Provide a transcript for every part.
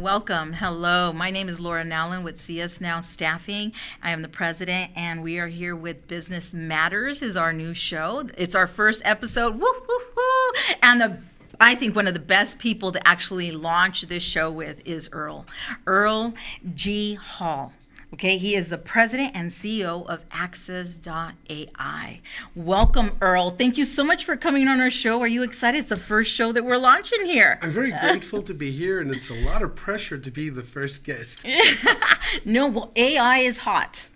Welcome. Hello. My name is Laura Nowlin with CS Now Staffing. I am the president, and we are here with Business Matters is our new show. It's our first episode. Woo, woo, woo. And I think one of the best people to actually launch this show with is Earl. Earl G. Hall. Okay, he is the president and CEO of Access.ai. Welcome, Earl. Thank you so much for coming on our show. Are you excited? It's the first show that we're launching here. I'm very grateful to be here, and it's a lot of pressure to be the first guest. No, well, AI is hot.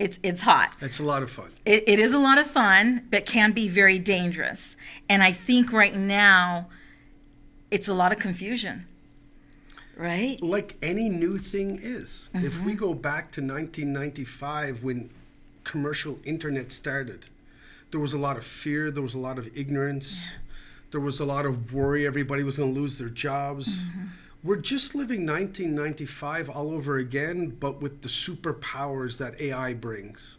It's hot. It's a lot of fun. It is a lot of fun, but can be very dangerous. And I think right now, it's a lot of confusion. Right? Like any new thing is. Mm-hmm. If we go back to 1995 when commercial internet started, there was a lot of fear, there was a lot of ignorance, there was a lot of worry everybody was going to lose their jobs. Mm-hmm. We're just living 1995 all over again, but with the superpowers that AI brings.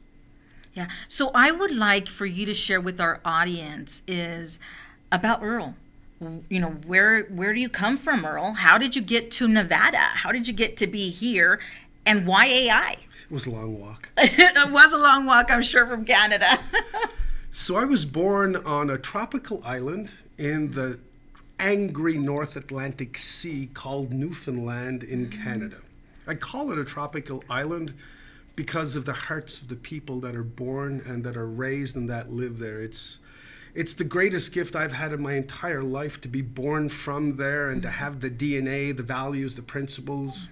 Yeah. So I would like for you to share with our audience is about Earl. You know, where do you come from, Earl? How did you get to Nevada? How did you get to be here? And why AI? It was a long walk. It was a long walk, I'm sure, from Canada. So I was born on a tropical island in the angry North Atlantic Sea called Newfoundland in Canada. I call it a tropical island because of the hearts of the people that are born and that are raised and that live there. It's the greatest gift I've had in my entire life, to be born from there and to have the DNA, the values, the principles,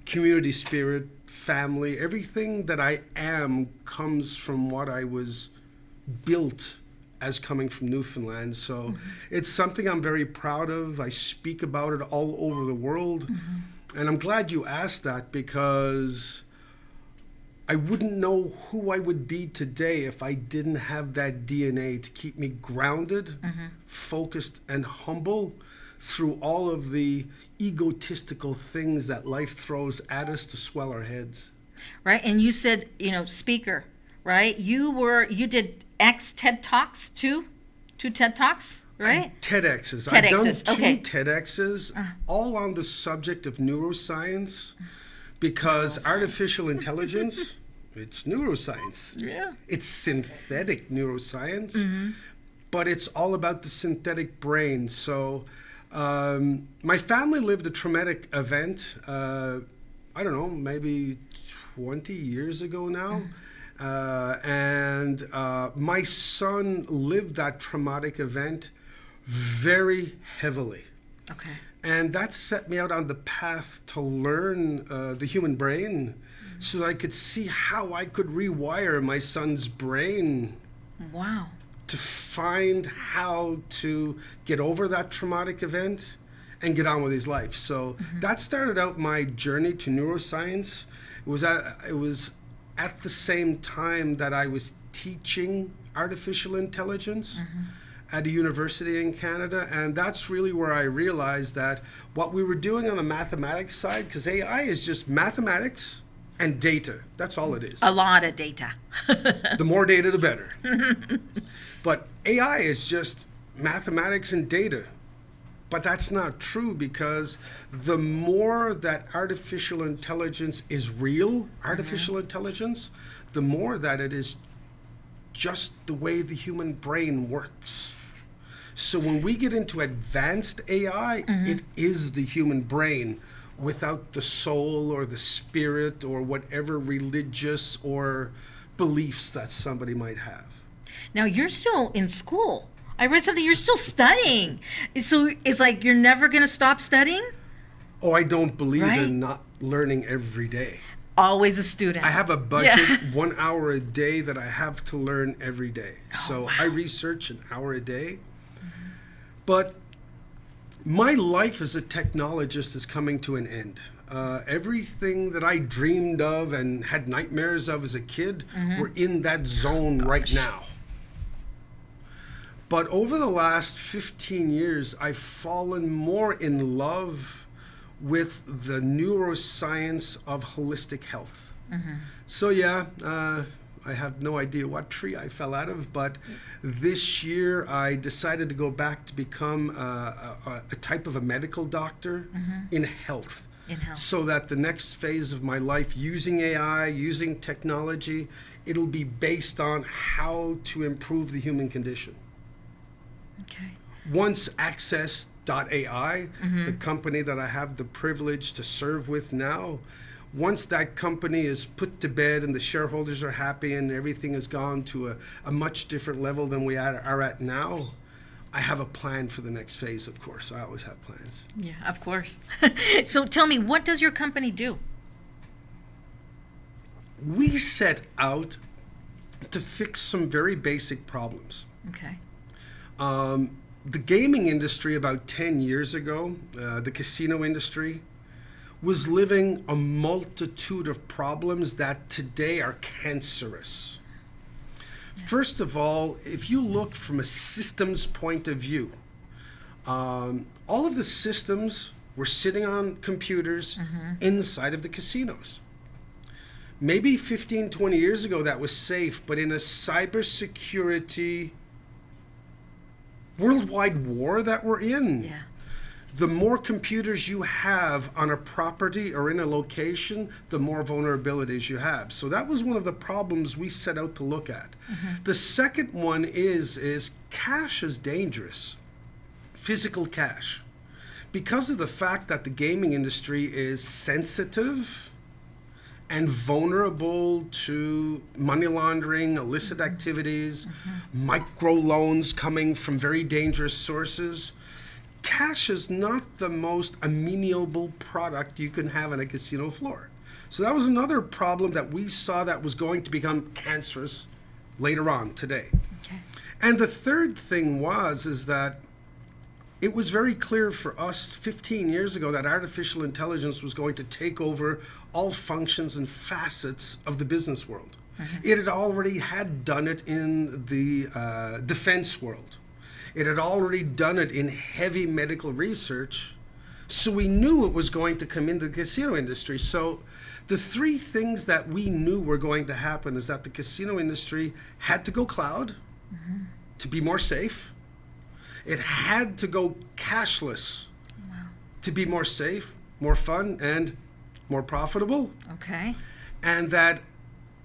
community spirit, family. Everything that I am comes from what I was built as coming from Newfoundland. So it's something I'm very proud of. I speak about it all over the world. And I'm glad you asked that, because I wouldn't know who I would be today if I didn't have that DNA to keep me grounded, focused, and humble through all of the egotistical things that life throws at us to swell our heads. Right, and you said, speaker, right? You did TED Talks, two TED Talks, right? TEDx's. TEDx's. I've done two okay. TEDx's, all on the subject of neuroscience, because artificial intelligence, it's neuroscience. Yeah. It's synthetic neuroscience, but it's all about the synthetic brain. So my family lived a traumatic event, I don't know, maybe 20 years ago now. And my son lived that traumatic event very heavily. Okay. And that set me out on the path to learn the human brain, so that I could see how I could rewire my son's brain. Wow. To find how to get over that traumatic event and get on with his life. So that started out my journey to neuroscience. It was at the same time that I was teaching artificial intelligence at a university in Canada, and that's really where I realized that what we were doing on the mathematics side, because AI is just mathematics and data. That's all it is. A lot of data. The more data, the better. But AI is just mathematics and data. But that's not true, because the more that artificial intelligence is real artificial intelligence, the more that it is just the way the human brain works. So when we get into advanced AI, it is the human brain without the soul or the spirit or whatever religious or beliefs that somebody might have. Now, you're still in school. I read something, you're still studying. So it's like you're never going to stop studying? Oh, I don't believe in not learning every day. Always a student. I have a budget, 1 hour a day that I have to learn every day. So I research an hour a day. But my life as a technologist is coming to an end. Everything that I dreamed of and had nightmares of as a kid, we're in that zone right now. But over the last 15 years, I've fallen more in love with the neuroscience of holistic health. So I have no idea what tree I fell out of, but this year I decided to go back to become a type of a medical doctor in health. In-house. so that the next phase of my life using AI, using technology, it'll be based on how to improve the human condition. Okay. Once Access.ai, the company that I have the privilege to serve with now, once that company is put to bed and the shareholders are happy and everything has gone to a much different level than we are at now, I have a plan for the next phase, of course. I always have plans. Yeah, of course. So tell me, what does your company do? We set out to fix some very basic problems. Okay. The gaming industry about 10 years ago, the casino industry, was living a multitude of problems that today are cancerous. First of all, if you look from a systems point of view, all of the systems were sitting on computers inside of the casinos. Maybe 15, 20 years ago that was safe, but in a cybersecurity worldwide war that we're in, Yeah. the more computers you have on a property or in a location, the more vulnerabilities you have. So that was one of the problems we set out to look at. The second one is cash is dangerous, physical cash. Because of the fact that the gaming industry is sensitive and vulnerable to money laundering, illicit activities, micro loans coming from very dangerous sources, cash is not the most amenable product you can have on a casino floor. So that was another problem that we saw that was going to become cancerous later on today. Okay. And the third thing is that it was very clear for us 15 years ago that artificial intelligence was going to take over all functions and facets of the business world. It had already had done it in the defense world. It had already done it in heavy medical research. So we knew it was going to come into the casino industry. So the three things that we knew were going to happen is that the casino industry had to go cloud to be more safe. It had to go cashless to be more safe, more fun, and more profitable. Okay. And that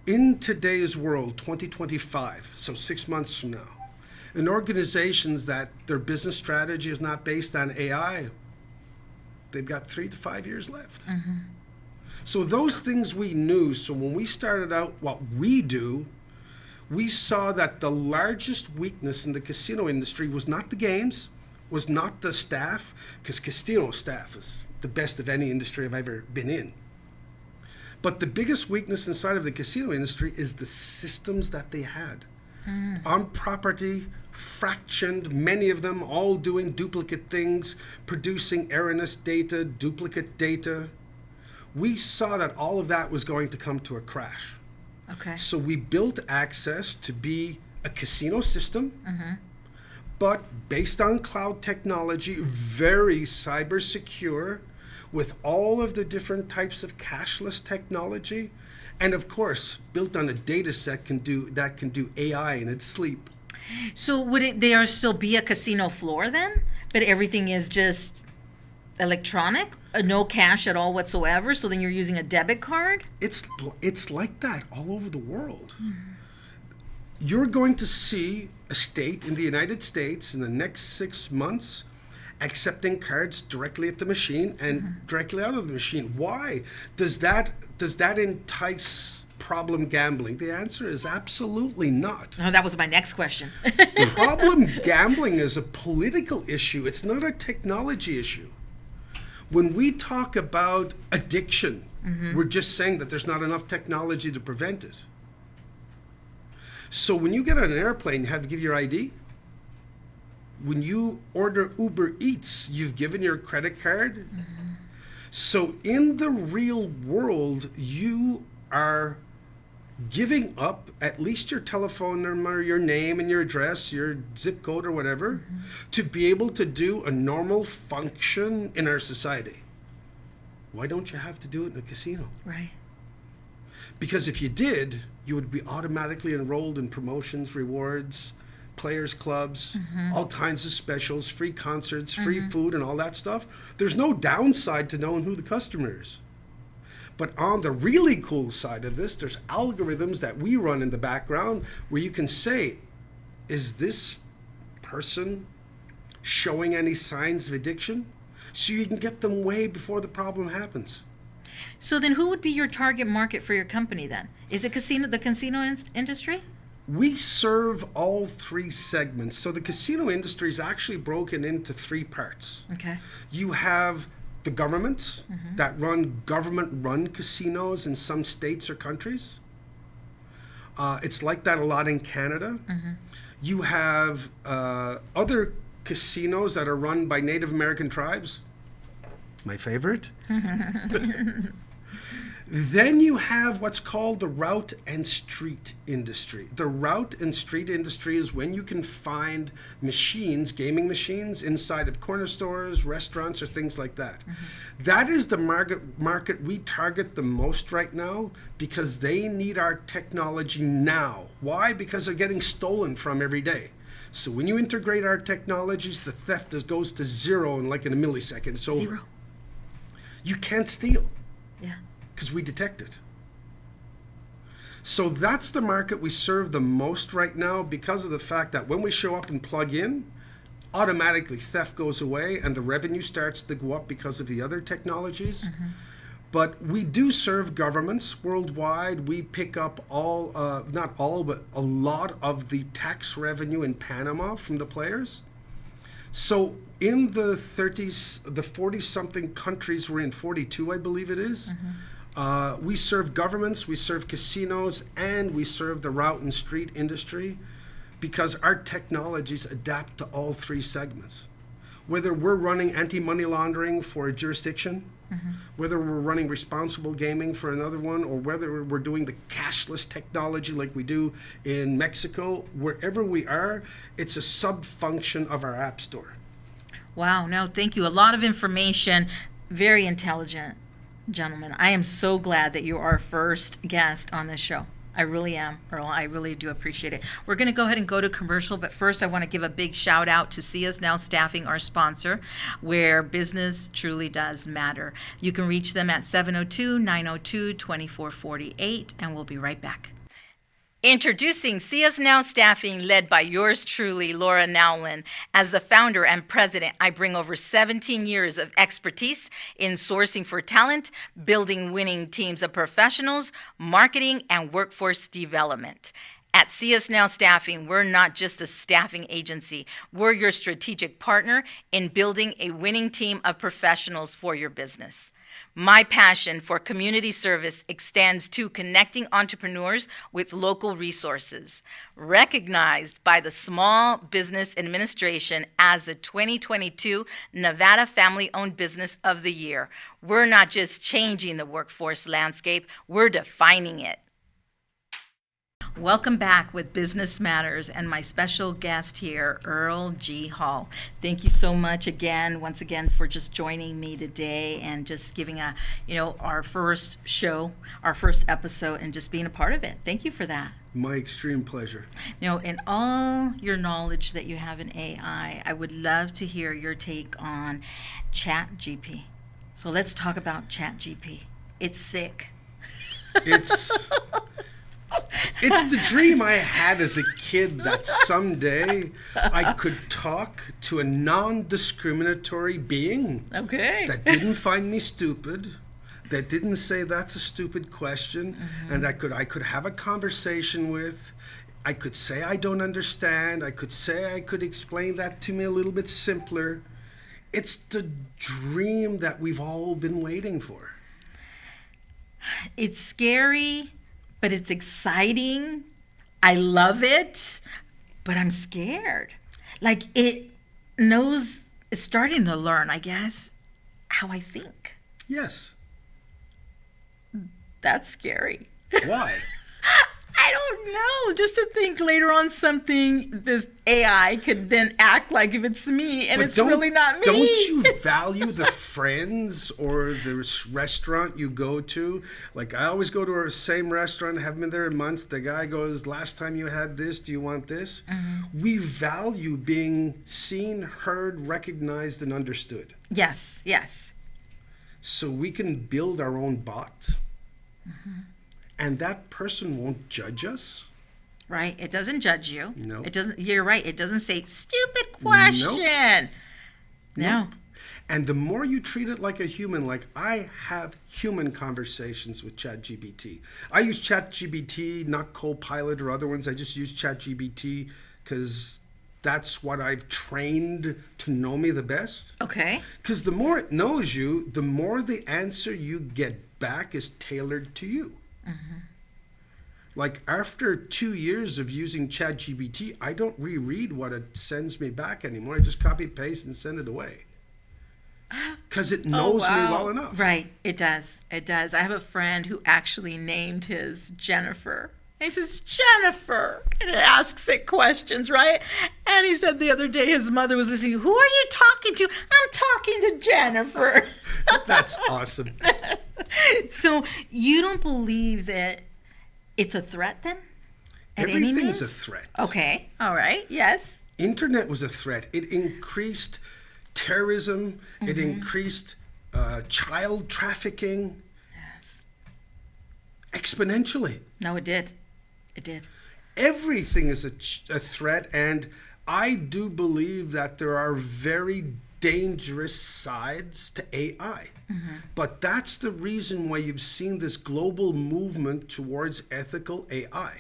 in today's world, 2025, so 6 months from now, in organizations that their business strategy is not based on AI, they've got 3 to 5 years left. So those things we knew. So when we started out what we do, we saw that the largest weakness in the casino industry was not the games, was not the staff, because casino staff is the best of any industry I've ever been in. But the biggest weakness inside of the casino industry is the systems that they had. On property, fractioned, many of them all doing duplicate things, producing erroneous data, duplicate data. We saw that all of that was going to come to a crash. Okay. So we built Access to be a casino system, but based on cloud technology, very cyber secure, with all of the different types of cashless technology, and of course, built on a data set that can do AI in its sleep. So would there still be a casino floor then? But everything is just electronic? No cash at all whatsoever? So then you're using a debit card? It's like that all over the world. You're going to see a state in the United States in the next 6 months accepting cards directly at the machine and directly out of the machine. Why? Does that entice problem gambling? The answer is absolutely not. Oh, that was my next question. Problem gambling is a political issue. It's not a technology issue. When we talk about addiction, we're just saying that there's not enough technology to prevent it. So when you get on an airplane, you have to give your ID. When you order Uber Eats, you've given your credit card. So in the real world, you are giving up at least your telephone number, your name and your address, your zip code or whatever, to be able to do a normal function in our society. Why don't you have to do it in a casino? Right. Because if you did, you would be automatically enrolled in promotions, rewards, players clubs, all kinds of specials, free concerts, free food, and all that stuff. There's no downside to knowing who the customer is. But on the really cool side of this, there's algorithms that we run in the background where you can say, is this person showing any signs of addiction? So you can get them way before the problem happens. So then who would be your target market for your company then? Is it the casino industry? We serve all three segments. So the casino industry is actually broken into three parts. Okay. You have the governments that run government-run casinos in some states or countries. It's like that a lot in Canada. You have other casinos that are run by Native American tribes. My favorite. Then you have what's called the route and street industry. The route and street industry is when you can find machines, gaming machines, inside of corner stores, restaurants, or things like that. That is the market we target the most right now because they need our technology now. Why? Because they're getting stolen from every day. So when you integrate our technologies, the theft goes to zero in a millisecond. So Zero. You can't steal. Yeah. Because we detect it. So that's the market we serve the most right now because of the fact that when we show up and plug in, automatically theft goes away and the revenue starts to go up because of the other technologies. But we do serve governments worldwide. We pick up not all, but a lot of the tax revenue in Panama from the players. So in the 40-something countries we're in, 42 I believe it is, we serve governments, we serve casinos, and we serve the route and street industry because our technologies adapt to all three segments. Whether we're running anti-money laundering for a jurisdiction, whether we're running responsible gaming for another one, or whether we're doing the cashless technology like we do in Mexico, wherever we are, it's a sub-function of our app store. Wow, no, thank you. A lot of information, very intelligent. Gentlemen, I am so glad that you're our first guest on this show. I really am, Earl. I really do appreciate it. We're going to go ahead and go to commercial, but first I want to give a big shout out to See Us Now Staffing, our sponsor, where business truly does matter. You can reach them at 702-902-2448, and we'll be right back. Introducing See Us Now Staffing, led by yours truly, Laura Nowlin. As the founder and president, I bring over 17 years of expertise in sourcing for talent, building winning teams of professionals, marketing, and workforce development. At See Us Now Staffing, we're not just a staffing agency. We're your strategic partner in building a winning team of professionals for your business. My passion for community service extends to connecting entrepreneurs with local resources. Recognized by the Small Business Administration as the 2022 Nevada Family-Owned Business of the Year, we're not just changing the workforce landscape, we're defining it. Welcome back with Business Matters and my special guest here, Earl G. Hall. Thank you so much once again, for just joining me today and just giving our first show, our first episode, and just being a part of it. Thank you for that. My extreme pleasure. In all your knowledge that you have in AI, I would love to hear your take on ChatGPT. So let's talk about ChatGPT. It's sick. It's the dream I had as a kid that someday I could talk to a non-discriminatory being that didn't find me stupid, that didn't say that's a stupid question, and I could have a conversation with. I could say I don't understand. I could say I could explain that to me a little bit simpler. It's the dream that we've all been waiting for. It's scary, but it's exciting. I love it, but I'm scared. It's starting to learn, I guess, how I think. Yes. That's scary. Why? I don't know. just to think later on something this AI could then act like if it's me and But it's really not me. Don't you value the friends or the restaurant you go to? Like, I always go to our same restaurant, haven't been there in months. The guy goes, last time you had this, do you want this? We value being seen, heard, recognized, and understood. Yes, yes. So we can build our own bot, and that person won't judge us. Right. It doesn't judge you. No. It doesn't. You're right. It doesn't say stupid question. No. And the more you treat it like a human, like I have human conversations with ChatGPT. I use ChatGPT, not Copilot or other ones. I just use ChatGPT because that's what I've trained to know me the best. Okay. Because the more it knows you, the more the answer you get back is tailored to you. Like, after 2 years of using ChatGPT, I don't reread what it sends me back anymore. I just copy, paste, and send it away. Because it knows me well enough. Right. It does. It does. I have a friend who actually named his Jennifer. And he says, Jennifer. And it asks it questions, right? And he said the other day his mother was listening. Who are you talking to? I'm talking to Jennifer. That's awesome. So you don't believe that it's a threat then? At any Everything's means? a threat. Okay. All right. Yes. Internet was a threat. It increased terrorism. It increased child trafficking Yes. exponentially. No, it did. It did. Everything is a threat, and I do believe that there are very dangerous sides to AI. But that's the reason why you've seen this global movement towards ethical AI,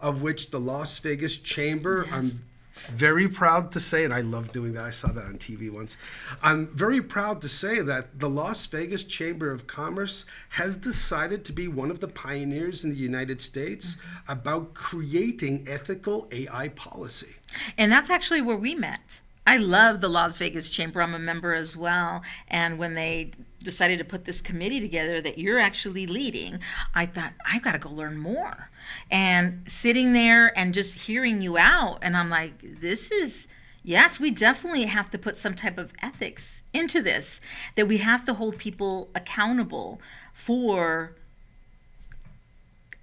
of which the Las Vegas Chamber, Yes. I'm very proud to say, and I love doing that, I saw that on TV once. I'm very proud to say that the Las Vegas Chamber of Commerce has decided to be one of the pioneers in the United States about creating ethical AI policy. And that's actually where we met. I love the Las Vegas Chamber. I'm a member as well. And when they decided to put this committee together that you're actually leading, I thought, I've got to go learn more. And sitting there and just hearing you out, and I'm like, this is, yes, we definitely have to put some type of ethics into this, that we have to hold people accountable for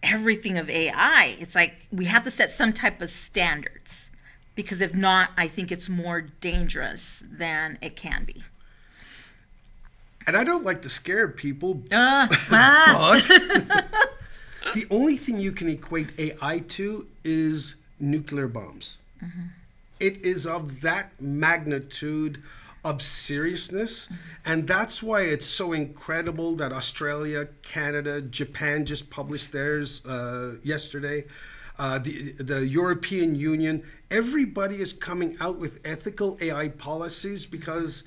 everything of AI. It's like we have to set some type of standards. Because if not, I think it's more dangerous than it can be. And I don't like to scare people, But the only thing you can equate AI to is nuclear bombs. It is of that magnitude of seriousness, and that's why it's so incredible that Australia, Canada, Japan just published theirs yesterday. The European Union, everybody is coming out with ethical AI policies because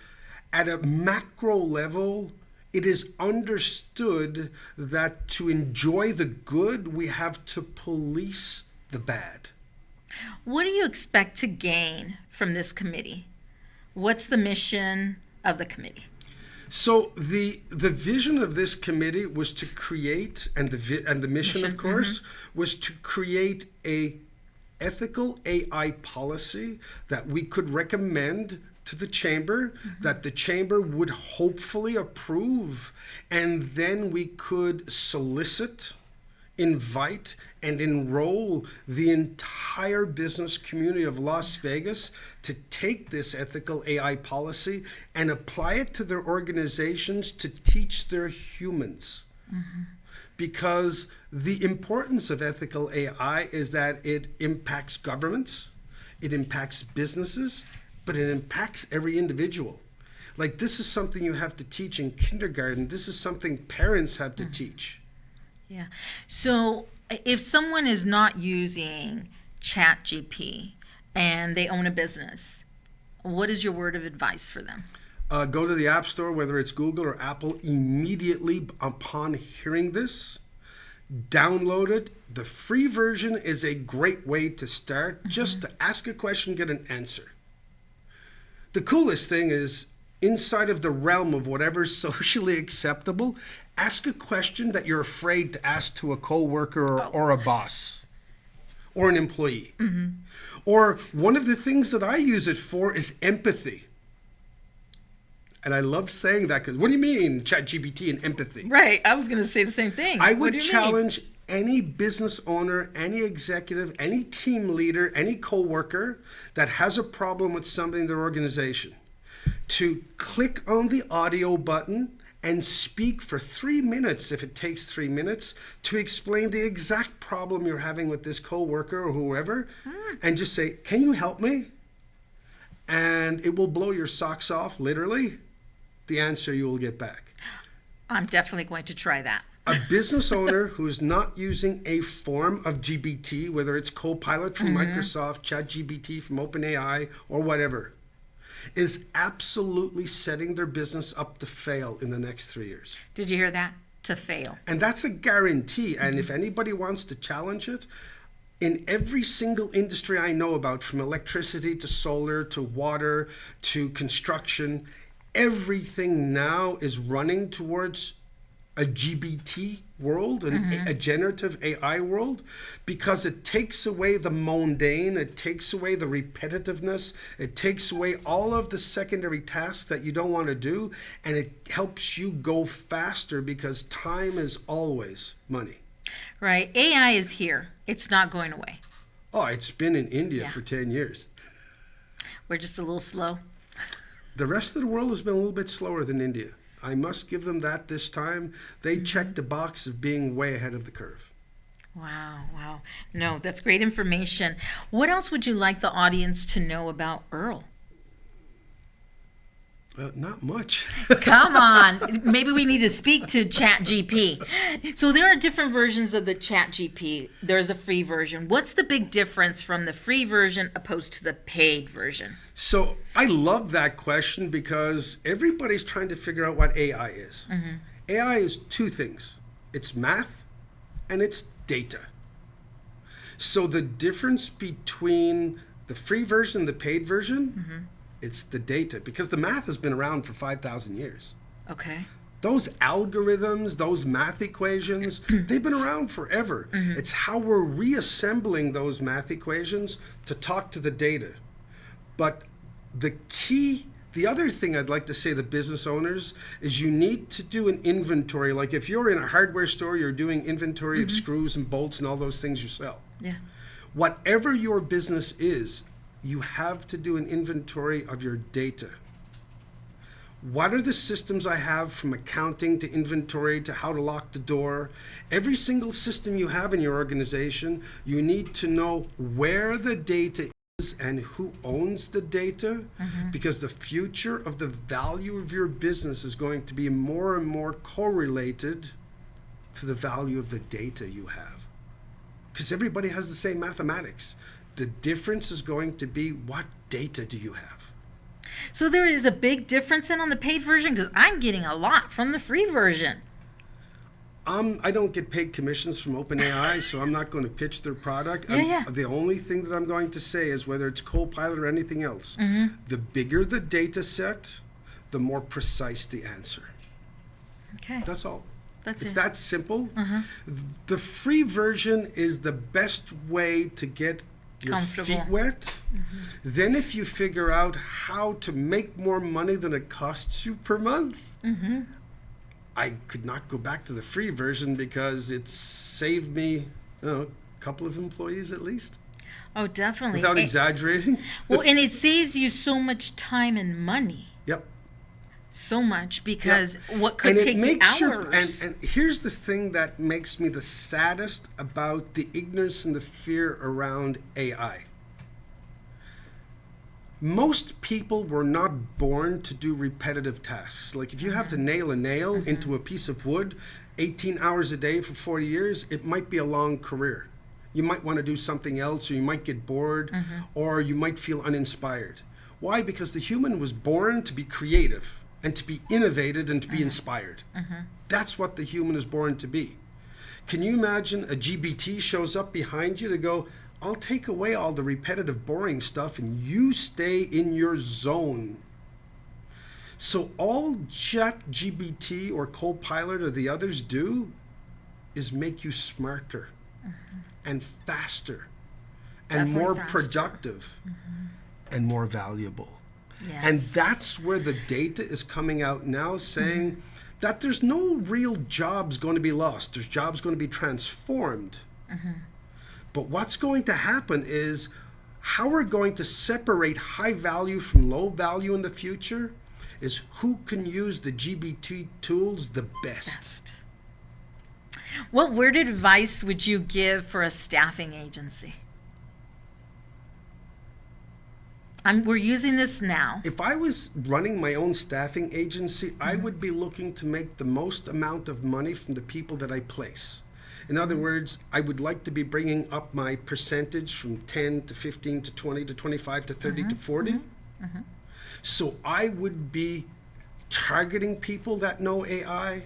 at a macro level, it is understood that to enjoy the good, we have to police the bad. what do you expect to gain from this committee? What's the mission of the committee? So the vision of this committee was to create, and the mission, of course, was to create a ethical AI policy that we could recommend to the chamber, that the chamber would hopefully approve, and then we could solicit, invite, and enroll the entire business community of Las Vegas to take this ethical AI policy and apply it to their organizations to teach their humans. Because the importance of ethical AI is that it impacts governments, it impacts businesses, but it impacts every individual. Like, this is something you have to teach in kindergarten. This is something parents have to teach. Yeah. So if someone is not using ChatGPT and they own a business, what is your word of advice for them? Go to the App Store, whether it's Google or Apple, immediately upon hearing this. Download it. The free version is a great way to start, just to ask a question, get an answer. The coolest thing is, inside of the realm of whatever's socially acceptable, ask a question that you're afraid to ask to a coworker or a boss. or an employee. Or one of the things that I use it for is empathy. And I love saying that because what do you mean, ChatGPT and empathy? Right. I was going to say the same thing. I What would do you mean? challenge any business owner, any executive, any team leader, any coworker that has a problem with somebody in their organization to click on the audio button and speak for 3 minutes, if it takes 3 minutes, to explain the exact problem you're having with this coworker or whoever, and just say, "Can you help me?" And it will blow your socks off, literally, the answer you will get back. I'm definitely going to try that. A business owner who is not using a form of GBT, whether it's Copilot from Microsoft, ChatGPT from OpenAI, or whatever, is absolutely setting their business up to fail in the next 3 years. Did you hear that? To fail. And that's a guarantee. And if anybody wants to challenge it, in every single industry I know about, from electricity to solar to water to construction, everything now is running towards a GBT world, a generative AI world, because it takes away the mundane, it takes away the repetitiveness, it takes away all of the secondary tasks that you don't want to do, and it helps you go faster because time is always money. Right. AI is here. It's not going away. Oh, it's been in India for 10 years. We're just a little slow. The rest of the world has been a little bit slower than India. I must give them that this time. They checked the box of being way ahead of the curve. Wow, wow. No, that's great information. What else would you like the audience to know about Earl? Not much. Come on. Maybe we need to speak to ChatGPT. So there are different versions of the ChatGPT. There's a free version. What's the big difference from the free version opposed to the paid version? So I love that question because everybody's trying to figure out what AI is. AI is two things. It's math and it's data. So the difference between the free version and the paid version, it's the data, because the math has been around for 5,000 years. Okay. Those algorithms, those math equations, they've been around forever. It's how we're reassembling those math equations to talk to the data. But the other thing I'd like to say to business owners is you need to do an inventory. Like if you're in a hardware store, you're doing inventory of screws and bolts and all those things you sell. Yeah. Whatever your business is, you have to do an inventory of your data. What are the systems I have, from accounting to inventory to how to lock the door? Every single system you have in your organization, you need to know where the data is and who owns the data, because the future of the value of your business is going to be more and more correlated to the value of the data you have. Because everybody has the same mathematics. The difference is going to be, what data do you have? So there is a big difference in on the paid version, because I'm getting a lot from the free version. I don't get paid commissions from OpenAI, so I'm not going to pitch their product. The only thing that I'm going to say is, whether it's Copilot or anything else, the bigger the data set, the more precise the answer. Okay. That's all. It's that simple. The free version is the best way to get your feet wet. Then if you figure out how to make more money than it costs you per month, I could not go back to the free version because it's saved me a couple of employees at least. Oh, definitely. Without exaggerating. Well, and it saves you so much time and money. Yep. So much, because what could take you hours. And here's the thing that makes me the saddest about the ignorance and the fear around AI. Most people were not born to do repetitive tasks. Like if you have to nail a nail into a piece of wood 18 hours a day for 40 years, it might be a long career. You might want to do something else, or you might get bored, or you might feel uninspired. Why? Because the human was born to be creative and to be innovative and to be inspired. That's what the human is born to be. Can you imagine a GBT shows up behind you to go, I'll take away all the repetitive, boring stuff and you stay in your zone. So all ChatGPT or Copilot or the others do is make you smarter and faster and Definitely more faster. productive and more valuable. Yes. And that's where the data is coming out now saying that there's no real jobs going to be lost. There's jobs going to be transformed. But what's going to happen is how we're going to separate high value from low value in the future is who can use the GBT tools the best. What word advice would you give for a staffing agency? We're using this now. If I was running my own staffing agency, I would be looking to make the most amount of money from the people that I place. In other words, I would like to be bringing up my percentage from 10 to 15 to 20 to 25 to 30 to 40. So I would be targeting people that know AI.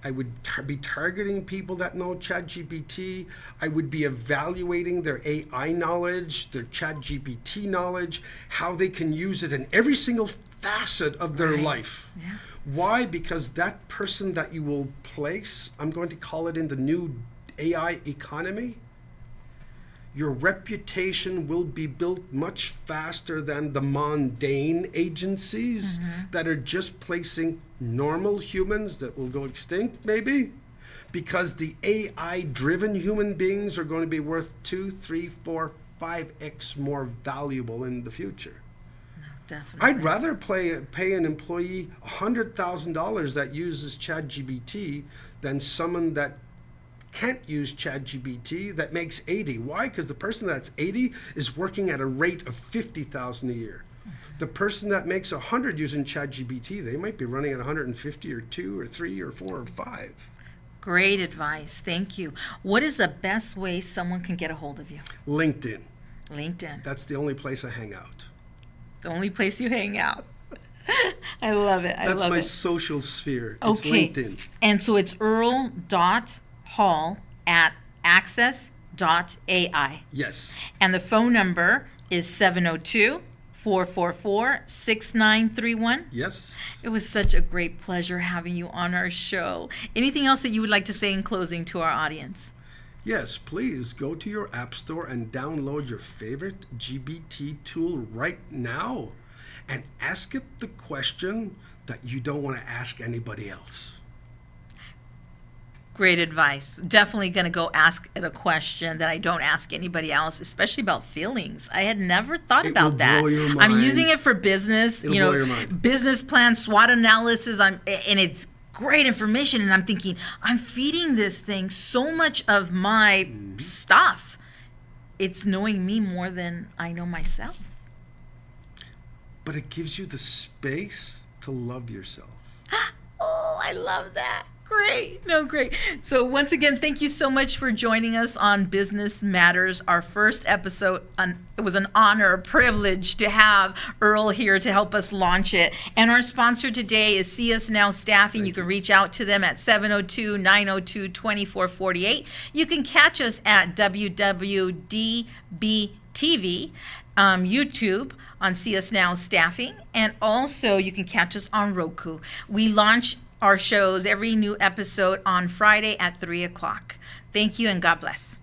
I would be targeting people that know ChatGPT. I would be evaluating their AI knowledge, their ChatGPT knowledge, how they can use it in every single facet of their life. Yeah. Why? Because that person that you will place, I'm going to call it in the new AI economy, your reputation will be built much faster than the mundane agencies that are just placing normal humans that will go extinct, maybe, because the AI-driven human beings are going to be worth 2, 3, 4, 5x more valuable in the future. Definitely. I'd rather pay an employee $100,000 that uses ChatGPT than someone that can't use ChatGPT that makes 80. Why? Because the person that's 80 is working at a rate of 50,000 a year. The person that makes 100 using ChatGPT, they might be running at 150 or 2 or 3 or 4 or 5. Great advice. Thank you. What is the best way someone can get a hold of you? LinkedIn. LinkedIn. That's the only place I hang out. The only place you hang out. I love it. That's love my it. social sphere. It's Okay. LinkedIn. And so it's earl.hall@access.ai. Yes. And the phone number is 702-444-6931. Yes. It was such a great pleasure having you on our show. Anything else that you would like to say in closing to our audience? Yes, please go to your app store and download your favorite GBT tool right now and ask it the question that you don't want to ask anybody else. Great advice. Definitely going to go ask it a question that I don't ask anybody else, especially about feelings. I had never thought It about will that. blow your I'm mind. using it for business, It'll blow your mind. business plan, SWOT analysis, and it's great information. And I'm thinking, I'm feeding this thing so much of my stuff. It's knowing me more than I know myself. But it gives you the space to love yourself. Oh, I love that. Great. No, great. So once again, thank you so much for joining us on Business Matters, our first episode. It was an honor, a privilege to have Earl here to help us launch it. And our sponsor today is CS Now Staffing. You can reach out to them at 702-902-2448. You can catch us at WWDBTV. YouTube on CS Now Staffing, and also you can catch us on Roku. We launch our shows, every new episode on Friday at 3 o'clock. Thank you and God bless.